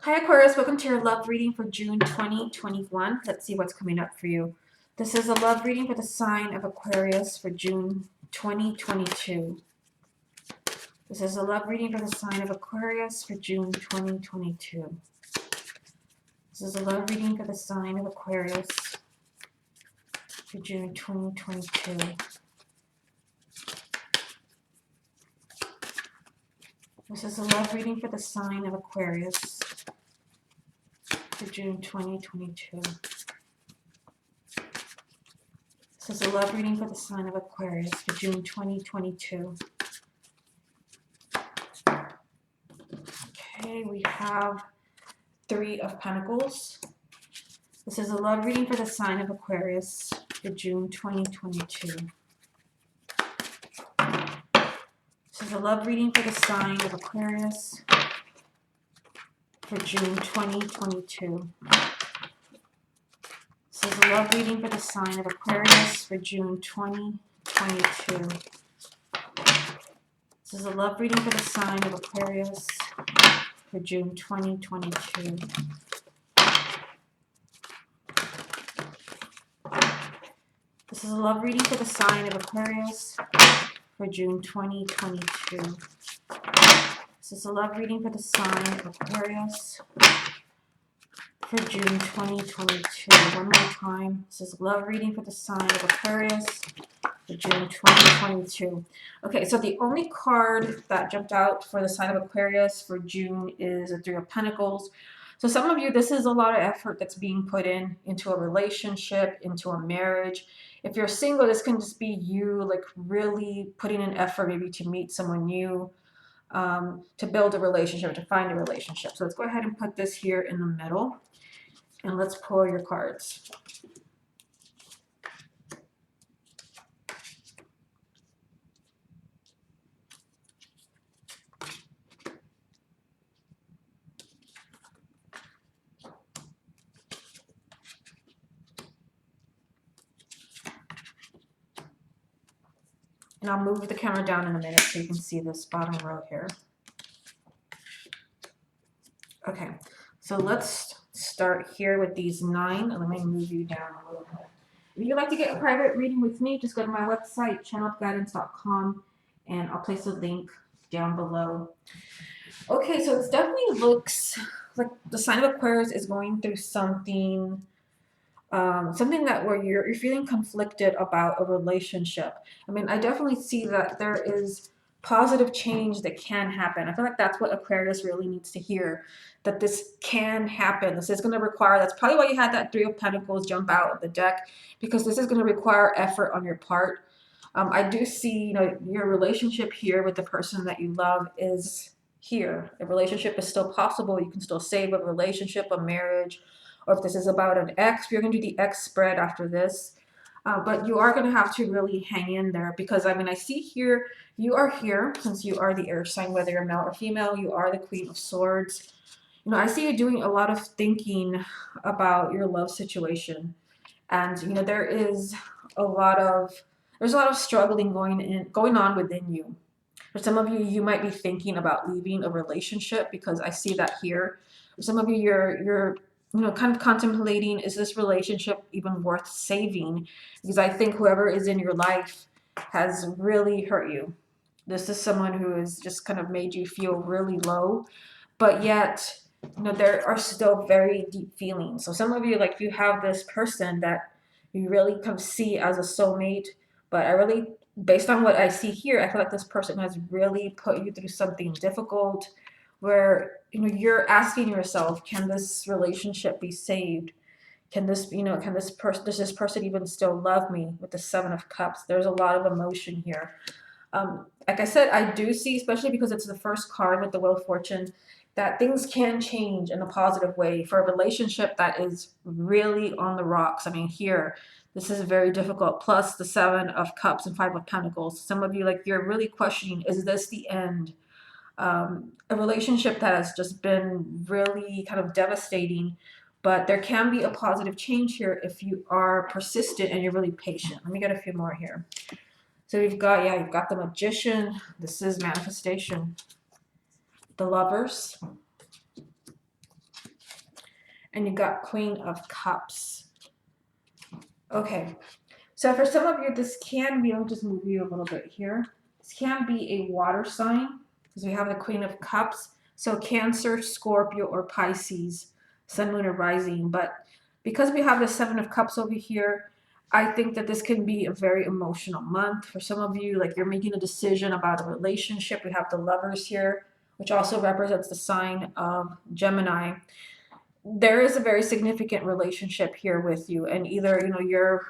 Hi Aquarius, welcome to your love reading for June 2021. Let's see what's coming up for you. This is a love reading for the sign of Aquarius for June 2022. This is a love reading for the sign of Aquarius for June 2022. This is a love reading for the sign of Aquarius for June 2022. This is a love reading for the sign of Aquarius for June 2022. This is a love reading for the sign of Aquarius for June 2022. Okay, we have Three of Pentacles. This is a love reading for the sign of Aquarius for June 2022. This is a love reading for the sign of Aquarius for June 2022. This is a love reading for the sign of Aquarius for June 2022. This is a love reading for the sign of Aquarius for June 2022. This is a love reading for the sign of Aquarius for June 2022. This is a love reading for the sign of Aquarius for June 2022. One more time. This is a love reading for the sign of Aquarius for June 2022. Okay, so the only card that jumped out for the sign of Aquarius for June is the Three of Pentacles. So some of you, this is a lot of effort that's being put into a relationship, into a marriage. If you're single, this can just be you like really putting an effort maybe to meet someone new, to build a relationship, to find a relationship. So let's go ahead and put this here in the middle and let's pull your cards. And I'll move the camera down in a minute so you can see this bottom row here. Okay, so let's start here with these 9. And let me move you down a little bit. If you'd like to get a private reading with me, just go to my website, channelguidance.com, and I'll place a link down below. Okay, so it definitely looks like the sign of Aquarius is going through something that where you're feeling conflicted about a relationship. I mean, I definitely see that there is positive change that can happen. I feel like that's what Aquarius really needs to hear, that this can happen. This is going to require, that's probably why you had that Three of Pentacles jump out of the deck, because this is going to require effort on your part. I do see, your relationship here with the person that you love is here. The relationship is still possible. You can still save a relationship, a marriage, or if this is about an X, you're going to do the X spread after this. But you are going to have to really hang in there, because I mean, I see here, you are here since you are the air sign, whether you're male or female, you are the Queen of Swords. I see you doing a lot of thinking about your love situation. And, there is a lot of, there's a lot of struggling going on within you. For some of you, you might be thinking about leaving a relationship, because I see that here. For some of you, you're kind of contemplating, is this relationship even worth saving? Because I think whoever is in your life has really hurt you. This is someone who has just kind of made you feel really low, but yet, there are still very deep feelings. So some of you, like, you have this person that you really kind of see as a soulmate, but I really, based on what I see here, I feel like this person has really put you through something difficult, where you're asking yourself, can this relationship be saved? Can this, can this person, does this person even still love me? With the Seven of Cups, there's a lot of emotion here. Like I said, I do see, especially because it's the first card with the Wheel of Fortune, that things can change in a positive way for a relationship that is really on the rocks. I mean, here, this is very difficult. Plus the Seven of Cups and Five of Pentacles. Some of you, like, you're really questioning, is this the end? A relationship that has just been really kind of devastating, but there can be a positive change here if you are persistent and you're really patient. Let me get a few more here. So you've got the Magician. This is manifestation. The Lovers. and you got Queen of Cups. Okay, so for some of you, this can be, I'll just move you a little bit here. This can be a water sign because we have the Queen of Cups. So Cancer, Scorpio, or Pisces, Sun, Moon, or Rising. But because we have the Seven of Cups over here, I think that this can be a very emotional month. For some of you, like you're making a decision about a relationship. We have the Lovers here, which also represents the sign of Gemini. There is a very significant relationship here with you, and either, you're,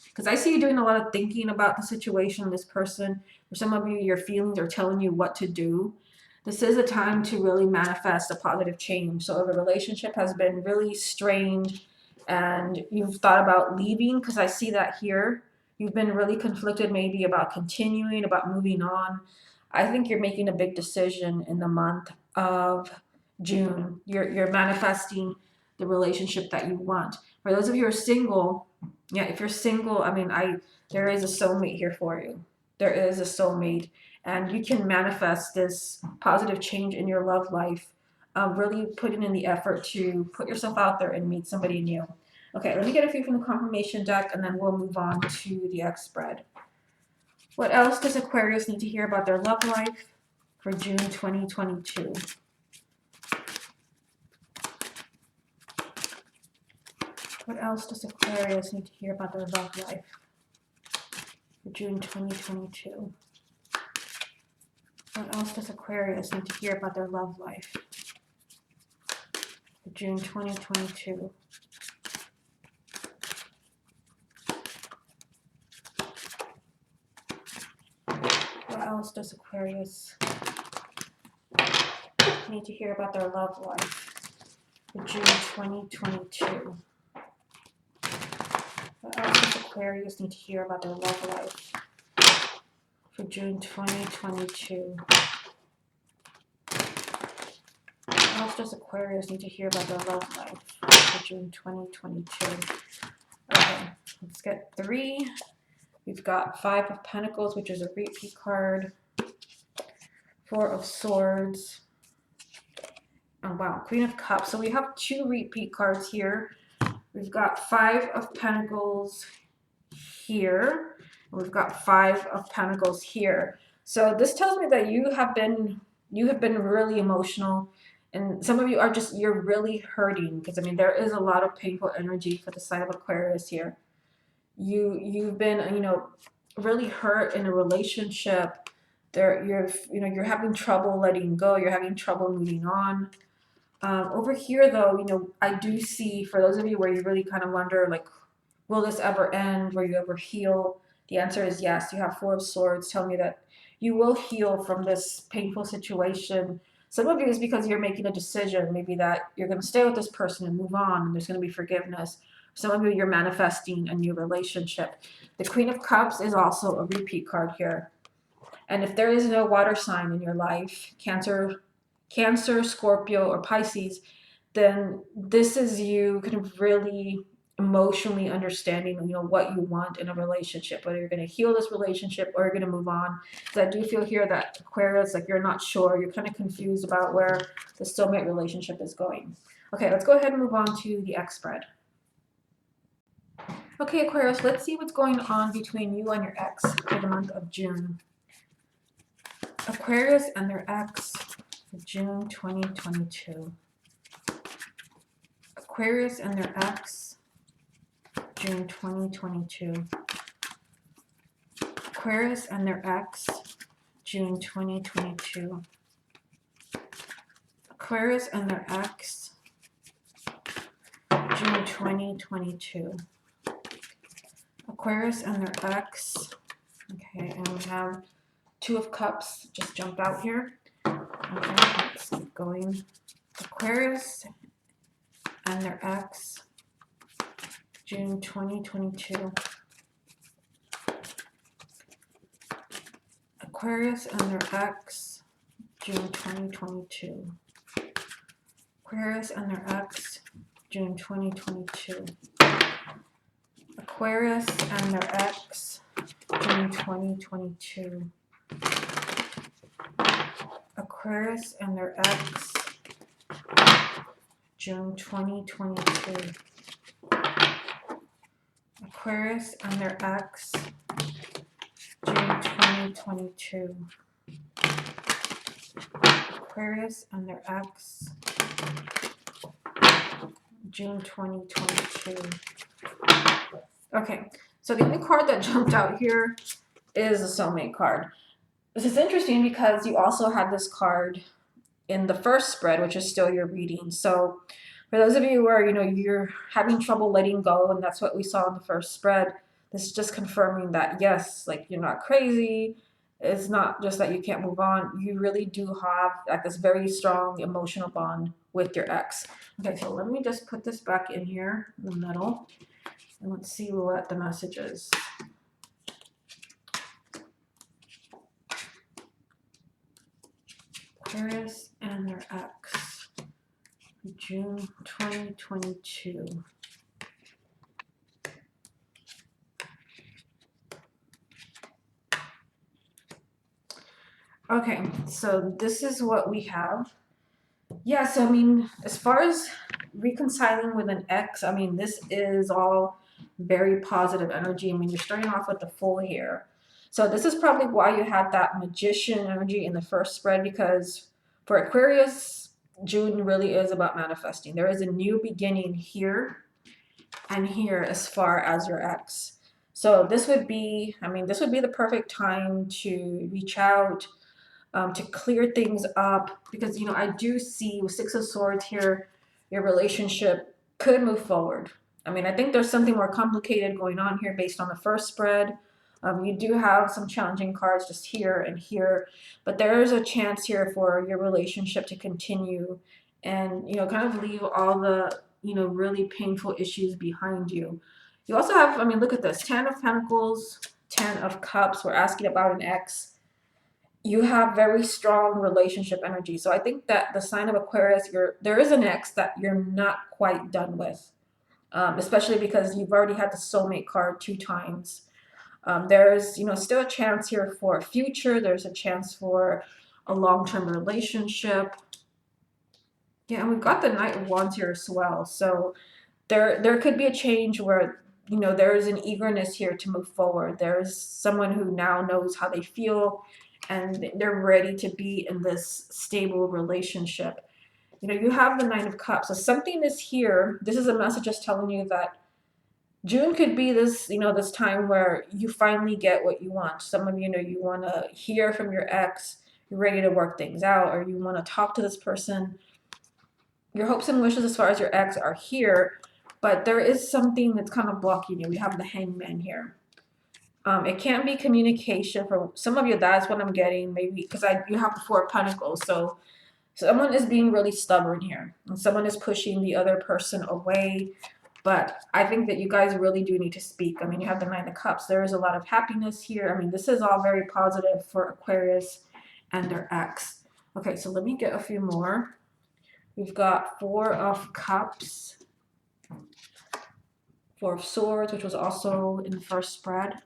because I see you doing a lot of thinking about the situation, this person. For some of you, your feelings are telling you what to do. This is a time to really manifest a positive change. So if a relationship has been really strained and you've thought about leaving, because I see that here, you've been really conflicted maybe about continuing, about moving on. I think you're making a big decision in the month of June. You're manifesting the relationship that you want. For those of you who are single, yeah, if you're single, I mean, there is a soulmate here for you. There is a soulmate, and you can manifest this positive change in your love life, really putting in the effort to put yourself out there and meet somebody new. Okay, let me get a few from the confirmation deck, and then we'll move on to the X spread. What else does Aquarius need to hear about their love life for June 2022? What else does Aquarius need to hear about their love life for June 2022? What else does Aquarius need to hear about their love life for June 2022? What else does Aquarius need to hear about their love life for June 2022? What else does Aquarius need to hear about their love life for June 2022? What else does Aquarius need to hear about their love life for June 2022? Okay, let's get 3. We've got 5 of Pentacles, which is a repeat card. 4 of Swords. Oh wow, Queen of Cups. So we have 2 repeat cards here. We've got 5 of Pentacles here. And we've got 5 of Pentacles here. So this tells me that you have been really emotional, and some of you are you're really hurting, because I mean there is a lot of painful energy for the sign of Aquarius here. You've been really hurt in a relationship. You're having trouble letting go. You're having trouble moving on. Over here, though, I do see, for those of you where you really kind of wonder, like, will this ever end? Will you ever heal? The answer is yes. You have 4 of Swords telling me that you will heal from this painful situation. Some of you is because you're making a decision, maybe that you're going to stay with this person and move on, and there's going to be forgiveness. Some of you, you're manifesting a new relationship. The Queen of Cups is also a repeat card here. And if there is no water sign in your life, Cancer, Scorpio, or Pisces, then this is you kind of really emotionally understanding, what you want in a relationship, whether you're going to heal this relationship or you're going to move on. Because I do feel here that Aquarius, like, you're not sure, you're kind of confused about where the soulmate relationship is going. Okay, let's go ahead and move on to the X spread. Okay, Aquarius, let's see what's going on between you and your ex for the month of June. Aquarius and their ex for June 2022. Aquarius and their ex, June 2022. Aquarius and their ex, June 2022. Aquarius and their ex, June 2022. Aquarius and their ex. Okay, and we have 2 of Cups just jumped out here. Okay, let's keep going. Aquarius and their ex, June 2022. Aquarius and their ex, June 2022. Aquarius and their ex, June 2022. Aquarius and their ex, June 2022. Aquarius and their ex, June 2022. Aquarius and their ex, June 2022. Aquarius and their ex, June 2022. Okay, so the only card that jumped out here is a soulmate card. This is interesting because you also had this card in the first spread, which is still your reading. So for those of you where you're having trouble letting go, and that's what we saw in the first spread, this is just confirming that yes, like you're not crazy. It's not just that you can't move on. You really do have like this very strong emotional bond with your ex. Okay, so let me just put this back in here in the middle, and let's see what the message is. Aquarius and their ex, June 2022. Okay, so this is what we have. Yeah, so I mean, as far as reconciling with an ex, I mean, this is all very positive energy. I mean, you're starting off with the Fool here. So this is probably why you had that Magician energy in the first spread, because for Aquarius, June really is about manifesting. There is a new beginning here and here as far as your ex. So this would be, I mean, this would be the perfect time to reach out, to clear things up, because I do see with Six of Swords here, your relationship could move forward. I mean, I think there's something more complicated going on here based on the first spread. You do have some challenging cards just here and here, but there is a chance here for your relationship to continue and kind of leave all the really painful issues behind you. You also have, I mean, look at this, 10 of Pentacles, 10 of Cups. We're asking about an ex. You have very strong relationship energy. So I think that the sign of Aquarius, there is an ex that you're not quite done with, especially because you've already had the soulmate card 2 times. There's still a chance here for a future. There's a chance for a long-term relationship. Yeah, and we've got the Knight of Wands here as well. So there could be a change where there is an eagerness here to move forward. There's someone who now knows how they feel, and they're ready to be in this stable relationship. You have the Nine of Cups. So something is here. This is a message just telling you that June could be this, this time where you finally get what you want. Some of you want to hear from your ex. You're ready to work things out, or you want to talk to this person. Your hopes and wishes as far as your ex are here, but there is something that's kind of blocking you. We have the Hangman here. It can be communication. For some of you, that's what I'm getting, maybe because you have the Four of Pentacles. So someone is being really stubborn here, and someone is pushing the other person away. But I think that you guys really do need to speak. I mean, you have the Nine of Cups. There is a lot of happiness here. I mean, this is all very positive for Aquarius and their ex. Okay, so let me get a few more. We've got Four of Cups, Four of Swords, which was also in the first spread,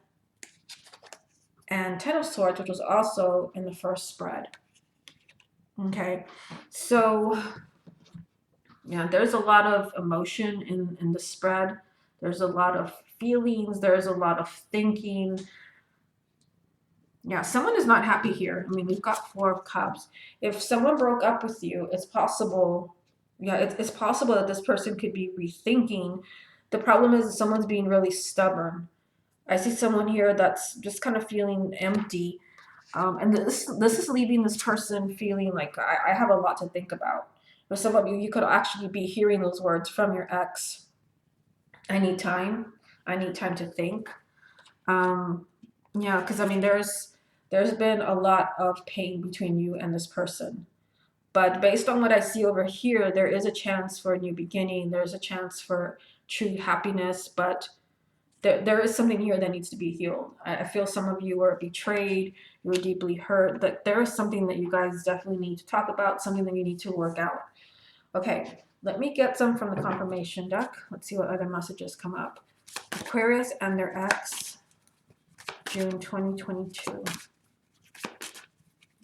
and 10 of Swords, which was also in the first spread. Okay, so yeah, there's a lot of emotion in the spread. There's a lot of feelings. There's a lot of thinking. Yeah, someone is not happy here. I mean, we've got Four of Cups. If someone broke up with you, it's possible. Yeah, it's possible that this person could be rethinking. The problem is someone's being really stubborn. I see someone here that's just kind of feeling empty. And this is leaving this person feeling like I have a lot to think about. For some of you, you could actually be hearing those words from your ex. I need time. I need time to think. Yeah, because I mean, there's been a lot of pain between you and this person. But based on what I see over here, there is a chance for a new beginning. There's a chance for true happiness, but there is something here that needs to be healed. I feel some of you were betrayed, you were deeply hurt, that there is something that you guys definitely need to talk about, something that you need to work out. Okay, let me get some from the confirmation deck. Let's see what other messages come up. Aquarius and their ex, June 2022.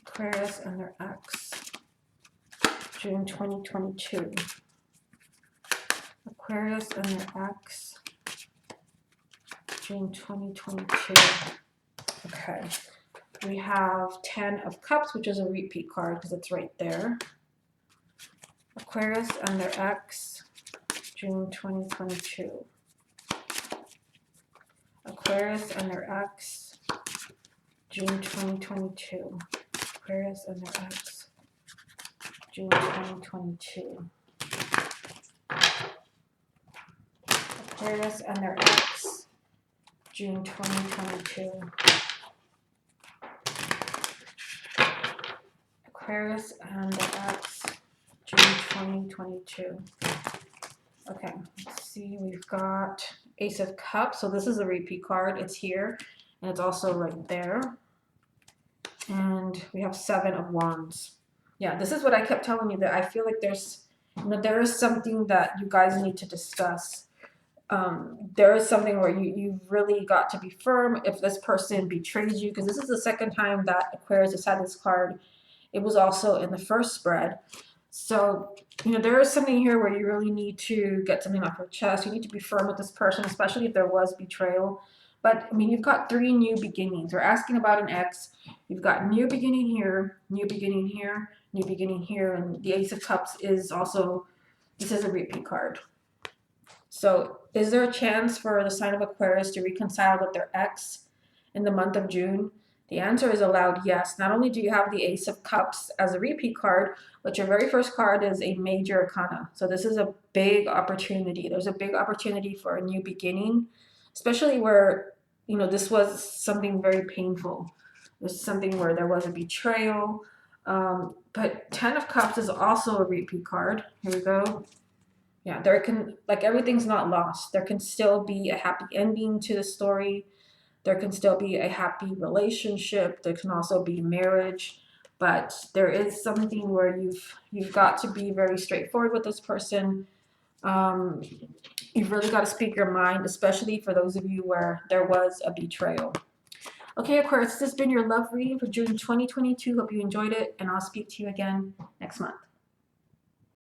Aquarius and their ex, June 2022. Aquarius and their ex, June 2022. Okay. We have 10 of Cups, which is a repeat card because it's right there. Aquarius and their ex, June 2022. Aquarius and their ex, June 2022. Aquarius and their ex, June 2022. Aquarius and their ex, June 2022. Aquarius and their ex, June 2022. Okay, let's see, we've got Ace of Cups. So this is a repeat card. It's here, and it's also right there. And we have 7 of Wands. Yeah, this is what I kept telling you, that I feel like there's, there is something that you guys need to discuss. There is something where you've really got to be firm if this person betrays you, because this is the second time that Aquarius has had this card. It was also in the first spread. So, there is something here where you really need to get something off your chest. You need to be firm with this person, especially if there was betrayal. But, you've got 3 new beginnings. We're asking about an ex. You've got new beginning here, new beginning here, new beginning here. And the Ace of Cups is also, this is a repeat card. So, is there a chance for the sign of Aquarius to reconcile with their ex in the month of June? The answer is a loud yes. Not only do you have the Ace of Cups as a repeat card, but your very first card is a major arcana. So this is a big opportunity. There's a big opportunity for a new beginning, especially where, this was something very painful. This is something where there was a betrayal. But 10 of Cups is also a repeat card. Here we go. Yeah, there can, everything's not lost. There can still be a happy ending to the story. There can still be a happy relationship. There can also be marriage, but there is something where you've got to be very straightforward with this person. You've really got to speak your mind, especially for those of you where there was a betrayal. Okay, Aquarius, this has been your love reading for June 2022. Hope you enjoyed it, and I'll speak to you again next month.